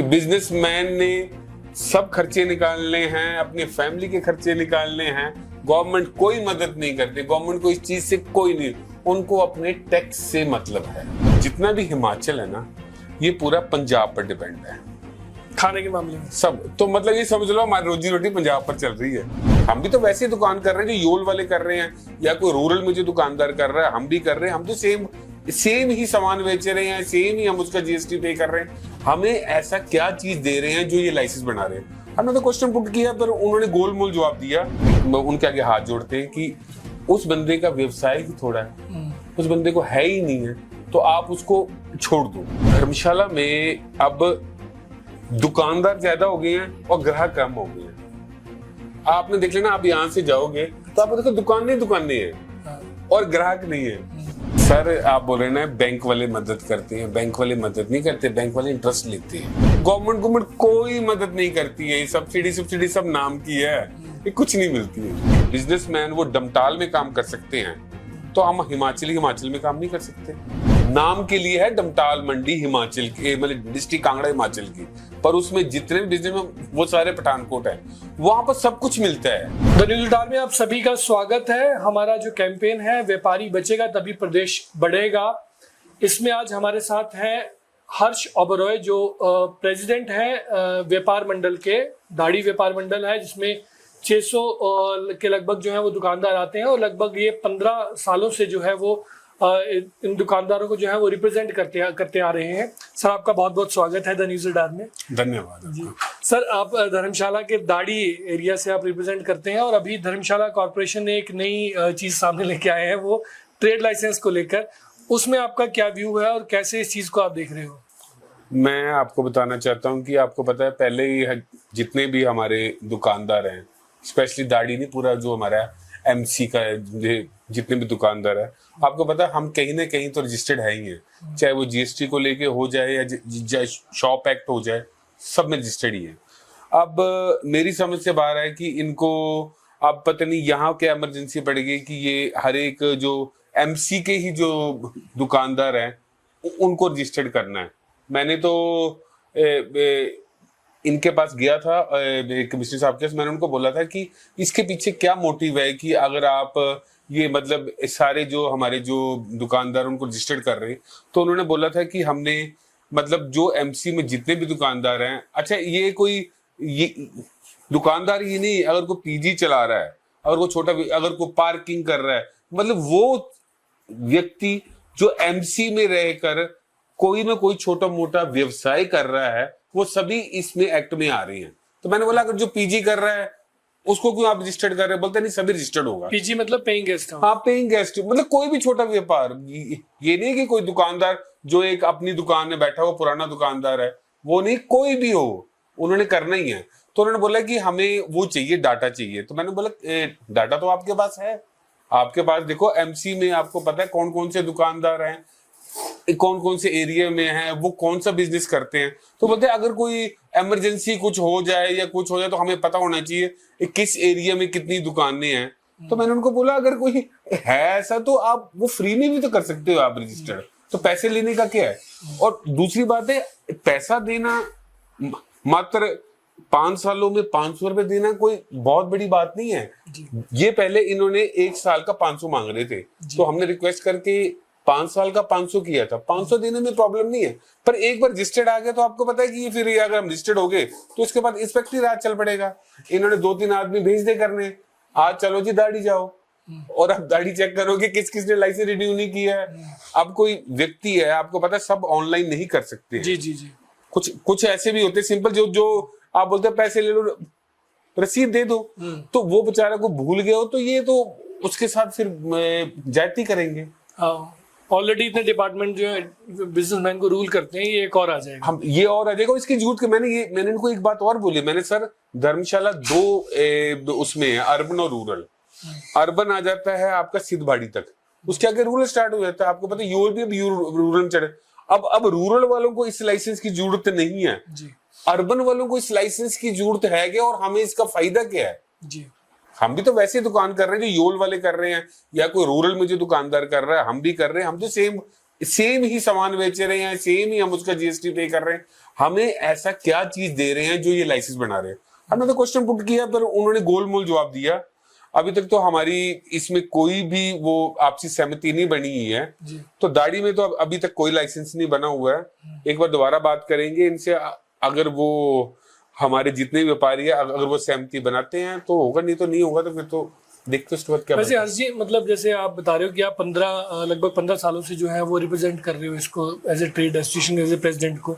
कि बिजनेसमैन ने सब खर्चे निकालने हैं, अपनी फैमिली के खर्चे निकालने हैं, गवर्नमेंट कोई मदद नहीं करती, गवर्नमेंट को इस चीज से कोई नहीं, उनको अपने टैक्स से मतलब है। जितना भी हिमाचल है ना, ये पूरा पंजाब पर डिपेंड है खाने के मामले में सब। तो मतलब ये समझ लो हमारी रोजी रोटी पंजाब पर चल रही है। हम भी तो वैसे ही दुकान कर रहे हैं जो योल वाले कर रहे हैं, या कोई रूरल में जो दुकानदार कर रहा है, हम भी कर रहे हैं। हम तो सेम ही सामान बेच रहे हैं, सेम ही हम उसका जीएसटी पे कर रहे हैं। हमें ऐसा क्या चीज दे रहे हैं जो ये लाइसेंस बना रहे हैं? हमने तो क्वेश्चन पुट किया, पर उन्होंने गोलमोल जवाब दिया। उनके आगे हाथ जोड़ते हैं कि उस बंदे का व्यवसाय ही थोड़ा है, उस बंदे को है ही नहीं है, तो आप उसको छोड़ दो। धर्मशाला में अब दुकानदार ज्यादा हो गए हैं और ग्राहक कम हो गए हैं। आपने देख लेना, आप यहाँ से जाओगे तो आप देखो दुकानें हैं और ग्राहक नहीं है। सर आप बोल रहे ना बैंक वाले मदद करते हैं, बैंक वाले मदद नहीं करते, बैंक वाले इंटरेस्ट लेते हैं। गवर्नमेंट कोई मदद नहीं करती है, सब्सिडी सब नाम की है, ये कुछ नहीं मिलती है। बिजनेसमैन वो डमटाल में काम कर सकते हैं, तो हम हिमाचल में काम नहीं कर सकते। नाम के लिए है डमटाल मंडी हिमाचल की, मतलब डिस्ट्रिक्ट कांगड़ा हिमाचल की, पर उसमें जितने भी बिजनेस में वो सारे पठानकोट है, वहां पर सब कुछ मिलता है। द न्यूज़ स्टार में आप सभी का स्वागत है। हमारा जो कैंपेन है व्यापारी बचेगा तभी प्रदेश बढ़ेगा, इसमें आज हमारे साथ हैं हर्ष ओबरॉय जो प्रेसिडेंट है व्यापार मंडल के। दाढ़ी व्यापार मंडल है जिसमें 600 के लगभग जो है वो दुकानदार आते हैं, और लगभग ये 15 सालों से जो है वो इन दुकानदारों को जो है वो रिप्रेजेंट करते आ रहे हैं। सर आपका बहुत बहुत स्वागत है द न्यूज़ स्टार में। धन्यवाद जी सर, आप धर्मशाला के दाढ़ी एरिया से आप रिप्रेजेंट करते हैं, और अभी धर्मशाला कॉर्पोरेशन ने एक नई चीज सामने लेके आए हैं, वो ट्रेड लाइसेंस को लेकर। उसमें आपका क्या व्यू है और कैसे इस चीज को आप देख रहे हो? मैं आपको बताना चाहता हूँ कि आपको पता है, पहले ही जितने भी हमारे दुकानदार हैं, स्पेशली दाढ़ी नहीं, पूरा जो हमारा एमसी का है, जितने भी दुकानदार है, आपको पता है हम कहीं ना कहीं तो रजिस्टर्ड है ही है, चाहे वो जीएसटी को लेके हो जाए या शॉप एक्ट हो जाए, सब में रजिस्टर्ड ही है। अब मेरी समझ से बाहर है कि इनको अब पता नहीं यहाँ क्या इमरजेंसी पड़ेगी कि ये हर एक जो एमसी के ही जो दुकानदार हैं उनको रजिस्टर्ड करना है। मैंने तो इनके पास गया था कमिश्नर साहब के, मैंने उनको बोला था कि इसके पीछे क्या मोटिव है कि अगर आप ये मतलब सारे जो हमारे जो दुकानदार उनको रजिस्टर्ड कर रहे हैं, तो उन्होंने बोला था कि हमने मतलब जो एमसी में जितने भी दुकानदार हैं, अच्छा ये कोई ये दुकानदार ही नहीं, अगर कोई पीजी चला रहा है, अगर कोई छोटा, अगर कोई पार्किंग कर रहा है, मतलब वो व्यक्ति जो एमसी में रहकर कोई ना कोई छोटा मोटा व्यवसाय कर रहा है, वो सभी इसमें एक्ट में आ रही हैं। तो मैंने बोला अगर जो पीजी कर रहा है उसको क्यों आप रजिस्टर्ड कर रहे हैं? बोलते नहीं सभी रजिस्टर्ड होगा। पीजी मतलब पेइंग गेस्ट? हाँ, पेइंग गेस्ट, मतलब कोई भी छोटा व्यापार, ये नहीं कि कोई दुकानदार जो एक अपनी दुकान में बैठा हो, पुराना दुकानदार है, वो नहीं, कोई भी हो, उन्होंने करना ही है। तो उन्होंने बोला कि हमें वो चाहिए, डाटा चाहिए। तो मैंने बोला डाटा तो आपके पास है, आपके पास देखो एमसी में आपको पता है कौन कौन से दुकानदार हैं, कौन कौन से एरिया में है, वो कौन सा बिजनेस करते हैं। तो बोलते हैं अगर कोई इमरजेंसी कुछ हो जाए या कुछ हो जाए तो हमें पता होना चाहिए किस एरिया में कितनी दुकानें हैं। तो मैंने उनको बोला अगर कोई है ऐसा तो आप वो फ्री में भी तो कर सकते हो आप रजिस्टर्ड, तो पैसे लेने का क्या है? और दूसरी बात है, पैसा देना मात्र 5 सालों में 500 रुपए देना कोई बहुत बड़ी बात नहीं है। ये पहले इन्होंने 1 साल का 500 मांग रहे थे, तो हमने रिक्वेस्ट करके 5 साल का 500 किया था। 500 देने में प्रॉब्लम नहीं है, पर एक बार रजिस्टर्ड आ गया तो आपको पता है कि ये फिर अगर हम रजिस्टर्ड हो गए तो इसके बाद इंस्पेक्टरी राज चल पड़ेगा। इन्होंने 2-3 आदमी भेज दे करने, आज चलो जी दाढ़ी जाओ, और अब दाढ़ी चेक करोगे किसने लाइसेंस रिन्यू नहीं किया है। अब कोई व्यक्ति है, आपको पता है सब ऑनलाइन नहीं कर सकते हैं। जी। कुछ ऐसे भी होते सिंपल, जो आप बोलते हैं पैसे ले लो, रसीद दे दो, तो वो बेचारा को भूल गया हो तो ये तो उसके साथ फिर जाती करेंगे। ऑलरेडी इतने डिपार्टमेंट जो है बिजनेसमैन को रूल करते हैं, ये एक और आ जाएगा। हम ये और आ जाएगा इसकी झूठ के। मैंने इनको एक बात और बोली, मैंने सर धर्मशाला दो उसमें है, अर्बन और रूरल। अर्बन आ जाता है आपका सिद्धबाड़ी तक, उसके आगे रूरल स्टार्ट हो जाता है। आपको पता है योर भी अब रूरल में चढ़े। अब रूरल वालों को इस लाइसेंस की जरूरत नहीं है जी, अर्बन वालों को इस लाइसेंस की जरूरत है क्या, और हमें इसका फायदा क्या है जी। हम भी तो वैसे ही दुकान कर रहे हैं जो योल वाले कर रहे हैं, या कोई रूरल में जो दुकानदार कर रहा है हम भी कर रहे हैं। हम तो सेम ही सामान बेच रहे हैं, सेम ही हम उसका जीएसटी पे कर रहे हैं, हमें ऐसा क्या चीज दे रहे हैं जो ये लाइसेंस बना रहे हैं? हमने तो क्वेश्चन पुट किया पर उन्होंने गोलमोल जवाब दिया। अभी तक तो हमारी इसमें कोई भी वो आपसी सहमति नहीं बनी हुई है। तो दाढ़ी में तो अभी तक कोई लाइसेंस नहीं बना हुआ है। एक बार दोबारा बात करेंगे इनसे, अगर वो हमारे जितने व्यापारी है अगर वो सहमति बनाते हैं तो होगा, नहीं तो नहीं होगा। तो फिर तो देखते उसके बाद क्या। वैसे हर्ष जी, मतलब जैसे आप बता रहे हो कि आप लगभग 15 सालों से जो है वो रिप्रेजेंट कर रहे हो इसको as a trade association, as a president को,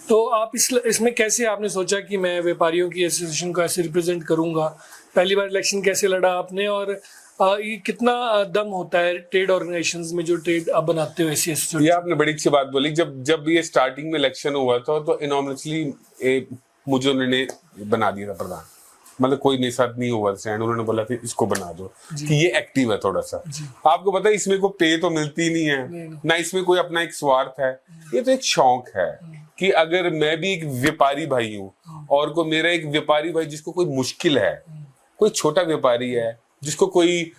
तो आप इसमें कैसे आपने सोचा कि मैं व्यापारियों की एसोसिएशन को ऐसे रिप्रेजेंट करूंगा? पहली बार इलेक्शन कैसे लड़ा आपने, और ये कितना दम होता है ट्रेड ऑर्गेनाइजेशंस में जो ट्रेड आप बनाते हो ऐसी एसोसिएशन? ये आपने बड़ी अच्छी बात बोली। जब ये स्टार्टिंग में इलेक्शन हुआ था तो इनॉर्मसली मुझे उन्होंने बना दिया था प्रधान, मतलब कोई मेरे साथ नहीं हुआ स्टैंड, उन्होंने बोला कि इसको बना दो कि ये एक्टिव है थोड़ा सा। आपको पता है इसमें कोई पे तो मिलती नहीं है, ना इसमें कोई अपना एक स्वार्थ है, ये तो एक शौक है कि अगर मैं भी एक व्यापारी भाई हूँ और कोई मेरा एक व्यापारी भाई जिसको कोई मुश्किल है, कोई छोटा व्यापारी है जिसको कोई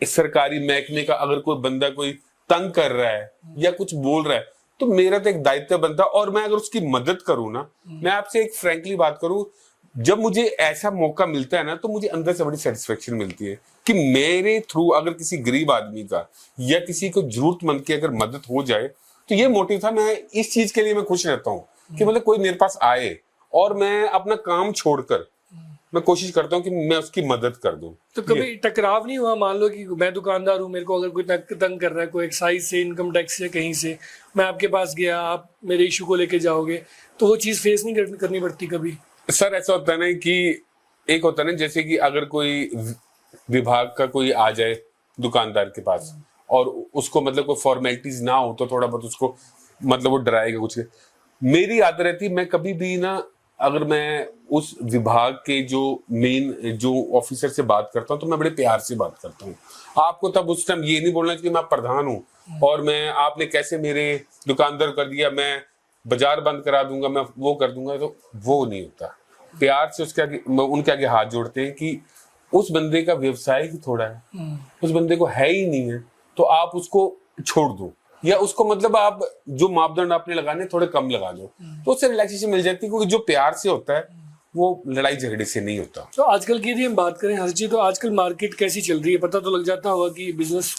सरकारी महकमे का अगर कोई बंदा कोई तंग कर रहा है या कुछ बोल रहा है, तो मेरा तो एक दायित्व बनता है। और मैं अगर उसकी मदद करूँ ना, मैं आपसे एक फ्रैंकली बात करूँ, जब मुझे ऐसा मौका मिलता है ना तो मुझे अंदर से बड़ी सेटिस्फेक्शन मिलती है कि मेरे थ्रू अगर किसी गरीब आदमी का या किसी को जरूरतमंद की अगर मदद हो जाए, तो ये मोटिव था। मैं इस चीज के लिए मैं खुश रहता हूँ कि मतलब कोई मेरे पास आए और मैं अपना काम छोड़कर मैं कोशिश करता हूँ कि मैं उसकी मदद कर दूं। तो कभी टकराव नहीं हुआ? मान लो कि मैं दुकानदार हूँ, मेरे को अगर कोई तंग कर रहा है, कोई एक्साइज से, इनकम टैक्स से, कहीं से, मैं आपके पास गया, आप मेरे इशू को लेके जाओगे, तो वो चीज फेस नहीं करनी पड़ती कभी? सर ऐसा होता है ना कि एक होता है ना, जैसे कि अगर कोई विभाग का कोई आ जाए दुकानदार के पास और उसको मतलब कोई फॉर्मेलिटीज ना हो तो थोड़ा बहुत उसको मतलब वो डराएगा कुछ। मेरी आदत रहती, मैं कभी भी ना, अगर मैं उस विभाग के जो मेन जो ऑफिसर से बात करता हूँ तो मैं बड़े प्यार से बात करता हूँ। आपको तब उस टाइम ये नहीं बोलना कि मैं प्रधान हूँ और मैं आपने कैसे मेरे दुकानदार कर दिया, मैं बाजार बंद करा दूंगा, मैं वो कर दूंगा, तो वो नहीं होता। प्यार से उसके आगे उनके आगे हाथ जोड़ते हैं कि उस बंदे का व्यवसाय ही थोड़ा है, उस बंदे को है ही नहीं है, तो आप उसको छोड़ दो या उसको मतलब आप जो मापदंड आपने लगाने थोड़े कम लगा दो, तो उससे रिलैक्सेशन मिल जाती है। क्योंकि जो प्यार से होता है वो लड़ाई झगड़े से नहीं होता। तो आजकल की यदि हम बात करें हर्ष जी, तो आजकल मार्केट कैसी चल रही है? पता तो लग जाता होगा कि बिजनेस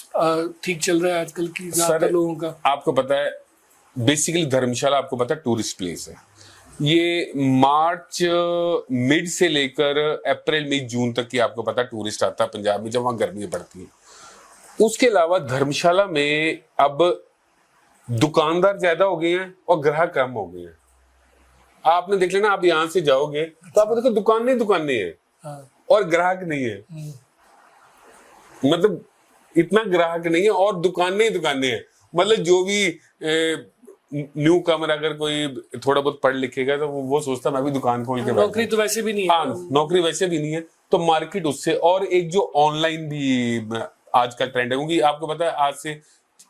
ठीक चल रहा है आजकल की ज्यादातर लोगों का। आपको पता है बेसिकली धर्मशाला आपको पता है टूरिस्ट प्लेस है। ये मार्च मिड से लेकर अप्रैल मई जून तक की आपको पता है टूरिस्ट आता है पंजाब में, जब वहां गर्मी पड़ती है। उसके अलावा धर्मशाला में अब दुकानदार ज्यादा हो गए हैं और ग्राहक कम हो गए हैं। आपने देख लेना, आप यहां से जाओगे तो आप देखो दुकानें हैं और ग्राहक नहीं है, मतलब इतना ग्राहक नहीं है और दुकानें हैं। मतलब जो भी न्यू कमर अगर कोई थोड़ा बहुत पढ़ लिखेगा तो वो सोचता मैं भी दुकान खोल के, नौकरी तो वैसे भी नहीं है। हाँ, नौकरी वैसे भी नहीं है, तो मार्केट उससे। और एक जो ऑनलाइन भी आज का ट्रेंड है, क्योंकि आपको पता है आज से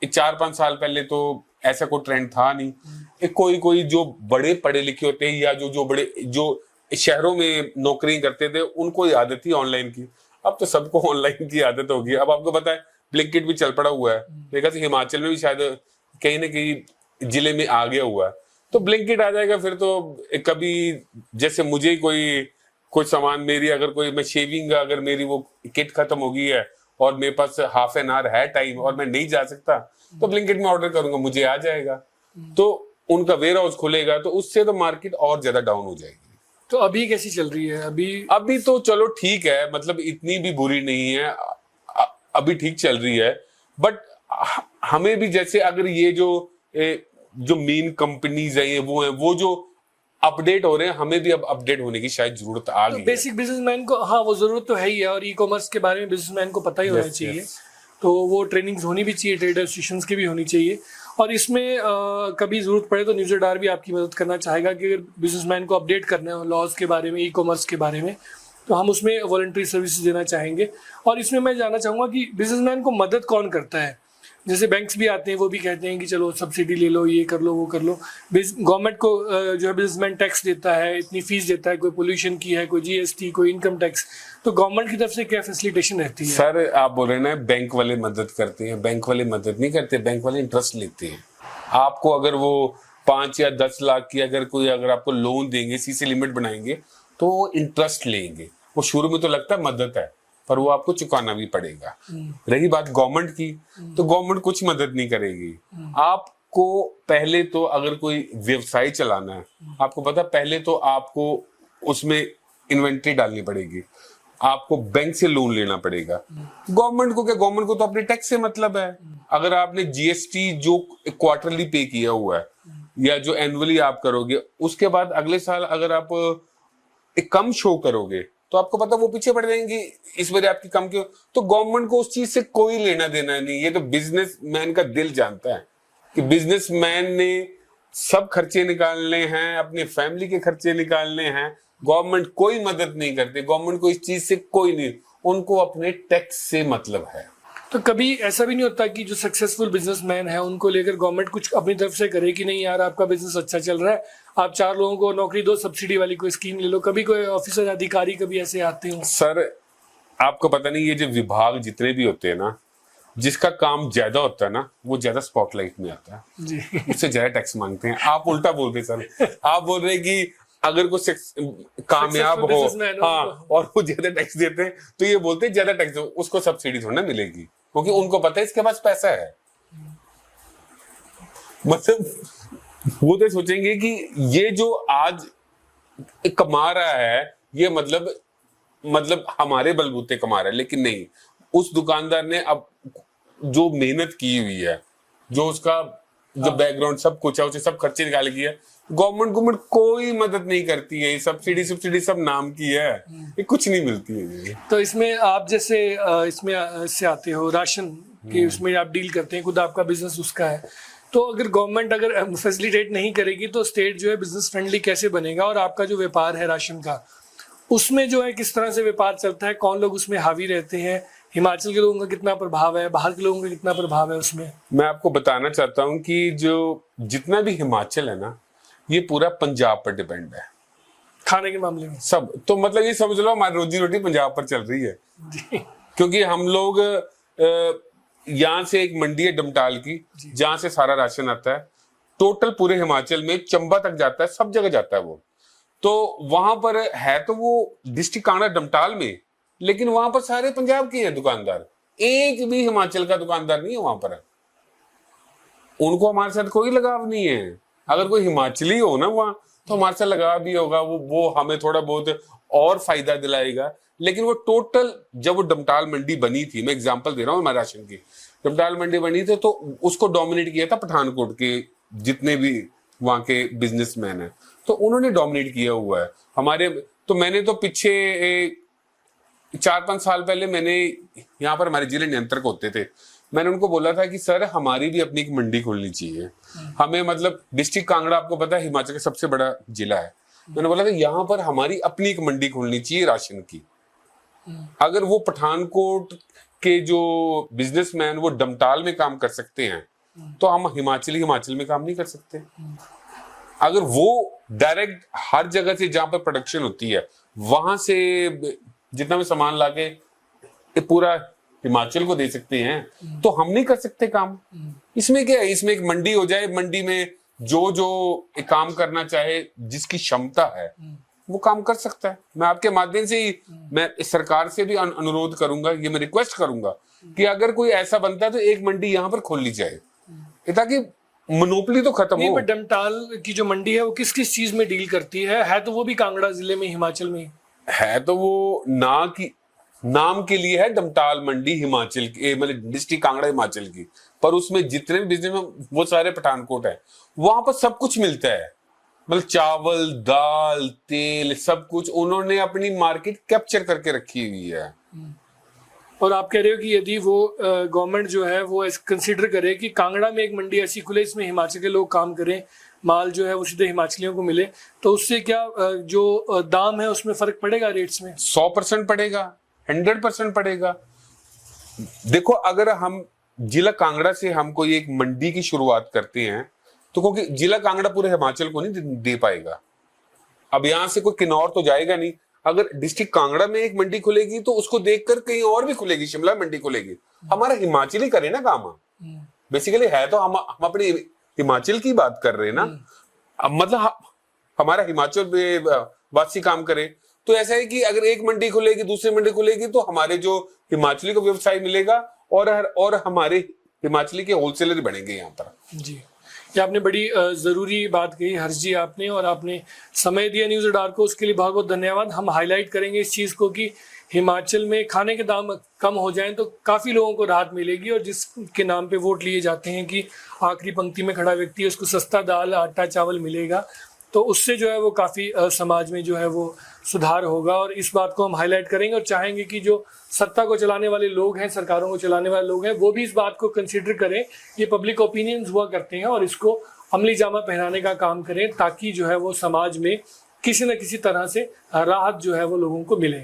4-5 साल पहले तो ऐसा कोई ट्रेंड था नहीं। कोई जो बड़े पढ़े लिखे होते हैं या जो बड़े जो शहरों में नौकरी करते थे उनको आदत थी ऑनलाइन की। अब तो सबको ऑनलाइन की आदत होगी। अब आपको पता है ब्लिंकिट भी चल पड़ा हुआ है, देखा तो हिमाचल में भी शायद कहीं ना कहीं जिले में आ गया हुआ है, तो ब्लिंकिट आ जाएगा। फिर तो कभी जैसे मुझे कोई सामान, मेरी अगर कोई मैं शेविंग अगर मेरी वो किट खत्म हो गई है और मेरे पास हाफ एन आवर है टाइम और मैं नहीं जा सकता, तो ब्लिंकिट में ऑर्डर करूंगा, मुझे आ जाएगा। तो उनका वेयर हाउस खुलेगा, तो उससे तो मार्केट और ज्यादा डाउन हो जाएगी। तो अभी कैसी चल रही है? अभी तो चलो ठीक है, मतलब इतनी भी बुरी नहीं है, अभी ठीक चल रही है। बट हमें भी जैसे अगर ये जो मेन कंपनीज है वो जो अपडेट हो रहे हैं, हमें भी अब अपडेट होने की शायद जरूरत आ गई। बेसिक बिजनेसमैन को, हाँ, वो जरूरत तो है ही है, और ई कॉमर्स के बारे में बिजनेसमैन को पता ही होना चाहिए। तो वो ट्रेनिंग्स होनी भी चाहिए, ट्रेड एसोसिएशंस की भी होनी चाहिए। और इसमें कभी जरूरत पड़े तो न्यूज़ रडार भी आपकी मदद करना चाहेगा कि अगर बिजनेसमैन को अपडेट करना है लॉज के बारे में, ई कॉमर्स के बारे में, तो हम उसमें वॉलंटरी सर्विस देना चाहेंगे। और इसमें मैं जानना चाहूँगा कि बिजनेसमैन को मदद कौन करता है? जैसे बैंक्स भी आते हैं, वो भी कहते हैं कि चलो सब्सिडी ले लो, ये कर लो, वो कर लो। गवर्नमेंट को जो है बिजनेसमैन टैक्स देता है, इतनी फीस देता है, कोई पोल्यूशन की है, कोई जीएसटी, कोई इनकम टैक्स, तो गवर्नमेंट की तरफ से क्या फैसिलिटेशन रहती है? सर आप बोल रहे हैं ना बैंक वाले मदद करते हैं, बैंक वाले मदद नहीं करते, बैंक वाले इंटरेस्ट लेते हैं। आपको अगर वो 5 या 10 लाख की अगर आपको लोन देंगे, सीसी लिमिट बनाएंगे, तो वो इंटरेस्ट लेंगे। वो शुरू में तो लगता है मदद है, पर वो आपको चुकाना भी पड़ेगा। रही बात गवर्नमेंट की, तो गवर्नमेंट कुछ मदद नहीं करेगी। आपको पहले तो अगर कोई व्यवसाय चलाना है, आपको पता पहले तो आपको उसमें इन्वेंट्री डालनी पड़ेगी, आपको बैंक से लोन लेना पड़ेगा। गवर्नमेंट को क्या, गवर्नमेंट को तो अपने टैक्स से मतलब है। अगर आपने जीएसटी जो क्वार्टरली पे किया हुआ है या जो एनुअली आप करोगे, उसके बाद अगले साल अगर आप एक कम शो करोगे तो आपको पता वो पीछे पड़ जाएंगे, इस वजह आपकी कम क्यों। तो गवर्नमेंट को उस चीज से कोई लेना देना नहीं। ये तो बिजनेसमैन का दिल जानता है कि बिजनेसमैन ने सब खर्चे निकालने हैं, अपनी फैमिली के खर्चे निकालने हैं। गवर्नमेंट कोई मदद नहीं करती, गवर्नमेंट को इस चीज से कोई नहीं, उनको अपने टैक्स से मतलब है। तो कभी ऐसा भी नहीं होता कि जो सक्सेसफुल बिजनेसमैन है उनको लेकर गवर्नमेंट कुछ अपनी तरफ से करे कि नहीं यार आपका बिजनेस अच्छा चल रहा है, आप 4 लोगों को नौकरी दो, सब्सिडी वाली कोई स्कीम ले लो? कभी कोई ऑफिसर अधिकारी कभी ऐसे आते हो? सर आपको पता नहीं, ये जो विभाग जितने भी होते हैं ना, जिसका काम ज्यादा होता है ना, वो ज्यादा स्पॉटलाइट में आता है जी। उससे ज्यादा टैक्स मांगते हैं। आप उल्टा बोल रहे सर, आप बोल रहे कि अगर कोई कामयाब हो, हाँ, और वो ज्यादा टैक्स देते हैं, तो ये बोलते हैं ज्यादा टैक्स दो, उसको सब्सिडी थोड़ा ना मिलेगी, क्योंकि उनको पता है इसके पास पैसा है। मतलब वो तो सोचेंगे कि ये जो आज कमा रहा है, ये मतलब हमारे बलबूते कमा रहा है, लेकिन नहीं, उस दुकानदार ने अब जो मेहनत की हुई है, जो उसका जो बैकग्राउंड सब कुछ है, उसे सब खर्चे निकाल किया। गवर्नमेंट कोई मदद नहीं करती है, सब्सिडी सब नाम की है, ये कुछ नहीं मिलती है ये। तो इसमें आप जैसे इसमें से आते हो राशन की, उसमें आप डील करते हैं, खुद आपका बिजनेस उसका है, तो अगर गवर्नमेंट अगर फैसिलिटेट नहीं करेगी तो स्टेट जो है बिजनेस फ्रेंडली कैसे बनेगा? और आपका जो व्यापार है राशन का, उसमें जो है किस तरह से व्यापार चलता है, कौन लोग उसमें हावी रहते हैं, हिमाचल के लोगों का कितना प्रभाव है, बाहर के लोगों का कितना प्रभाव है उसमें? मैं आपको बताना चाहता हूँ कि जो जितना भी हिमाचल है ना, ये पूरा पंजाब पर डिपेंड है खाने के मामले में सब। तो मतलब ये समझ लो हमारी रोजी रोटी पंजाब पर चल रही है जी। क्योंकि हम लोग यहाँ से एक मंडी है डमटाल की, जहां से सारा राशन आता है, टोटल पूरे हिमाचल में चंबा तक जाता है, सब जगह जाता है वो। तो वहां पर है तो वो डिस्ट्रिक्ट कांगड़ा डमटाल में, लेकिन वहां पर सारे पंजाब के हैं दुकानदार, एक भी हिमाचल का दुकानदार नहीं है वहां पर। उनको हमारे साथ कोई लगाव नहीं है। अगर कोई हिमाचली हो ना वहां, तो हमारे साथ लगाव भी होगा, वो हमें थोड़ा बहुत और फायदा दिलाएगा। लेकिन वो टोटल, जब वो डमटाल मंडी बनी थी, मैं एग्जांपल दे रहा हूँ हमारे राशन की, डमटाल मंडी बनी थी तो उसको डोमिनेट किया था पठानकोट के जितने भी वहां के बिजनेसमैन हैं, तो उन्होंने डोमिनेट किया हुआ है हमारे। तो मैंने तो पीछे 4-5 साल पहले मैंने यहाँ पर हमारे जिले नियंत्रक होते थे, मैंने उनको बोला था कि सर हमारी भी अपनी एक मंडी खोलनी चाहिए हमें। मतलब डिस्ट्रिक्ट कांगड़ा आपको पता है हिमाचल का सबसे बड़ा जिला है। मैंने बोला था यहाँ पर हमारी अपनी एक मंडी खोलनी चाहिए राशन की। अगर वो पठानकोट के जो बिजनेसमैन वो डमटाल में काम कर सकते हैं, तो हम हिमाचल में काम नहीं कर सकते। अगर वो डायरेक्ट हर जगह से जहां पर प्रोडक्शन होती है वहां से जितना भी सामान लाके पूरा हिमाचल को दे सकते हैं, तो हम नहीं कर सकते काम। इसमें क्या है, इसमें एक मंडी हो जाए, मंडी में जो एक काम करना चाहे, जिसकी क्षमता है वो काम कर सकता है। मैं आपके माध्यम से ही मैं सरकार से भी अनुरोध करूंगा, ये मैं रिक्वेस्ट करूंगा कि अगर कोई ऐसा बनता है तो एक मंडी यहाँ पर खोल ली जाए, ताकि मोनोपोली तो खत्म हो। डमटाल की जो मंडी है वो किस किस चीज में डील करती है तो वो भी कांगड़ा जिले में, हिमाचल में है। तो वो नाम के लिए है डमटाल मंडी हिमाचल की, मतलब डिस्ट्रिक्ट कांगड़ा हिमाचल की, पर उसमें जितने भी बिजनेस में वो सारे पठानकोट है, वहां पर सब कुछ मिलता है। मतलब चावल, दाल, तेल, सब कुछ उन्होंने अपनी मार्केट कैप्चर करके रखी हुई है। और आप कह रहे हो कि यदि वो गवर्नमेंट जो है वो कंसीडर करे कि कांगड़ा में एक मंडी ऐसी खुले, इसमें हिमाचल के लोग काम करें, माल जो है वो सीधे हिमाचलियों को मिले, तो उससे क्या जो दाम है उसमें फर्क पड़ेगा रेट्स में? 100% पड़ेगा, 100% पड़ेगा। देखो अगर हम जिला कांगड़ा से हम कोई एक मंडी की शुरुआत करते हैं, तो क्योंकि जिला कांगड़ा पूरे हिमाचल को नहीं दे पाएगा। अब यहां से कोई किन्नौर तो जाएगा नहीं। अगर डिस्ट्रिक्ट कांगड़ा में एक मंडी खुलेगी तो उसको देखकर कहीं और भी खुलेगी, शिमला मंडी खुलेगी। हमारा हिमाचली करे ना काम। बेसिकली है तो हम अपने हिमाचल की बात कर रहे हैं ना। अब मतलब हमारा हिमाचल में वासी काम करे। तो ऐसा है कि अगर एक मंडी खुलेगी, दूसरी मंडी खुलेगी, तो हमारे जो हिमाचली को व्यवसाय मिलेगा और हमारे हिमाचली के होलसेलर बनेंगे यहाँ पर। जी, ये आपने बड़ी ज़रूरी बात कही हर्ष जी आपने, और आपने समय दिया न्यूज़ अडार को, उसके लिए बहुत बहुत धन्यवाद। हम हाईलाइट करेंगे इस चीज़ को कि हिमाचल में खाने के दाम कम हो जाएं तो काफ़ी लोगों को राहत मिलेगी, और जिसके नाम पे वोट लिए जाते हैं कि आखिरी पंक्ति में खड़ा व्यक्ति है उसको सस्ता दाल आटा चावल मिलेगा, तो उससे जो है वो काफ़ी समाज में जो है वो सुधार होगा। और इस बात को हम हाईलाइट करेंगे और चाहेंगे कि जो सत्ता को चलाने वाले लोग हैं, सरकारों को चलाने वाले लोग हैं, वो भी इस बात को कंसिडर करें। ये पब्लिक ओपिनियंस हुआ करते हैं और इसको अमली जामा पहनाने का काम करें, ताकि जो है वो समाज में किसी न किसी तरह से राहत जो है वो लोगों को मिले।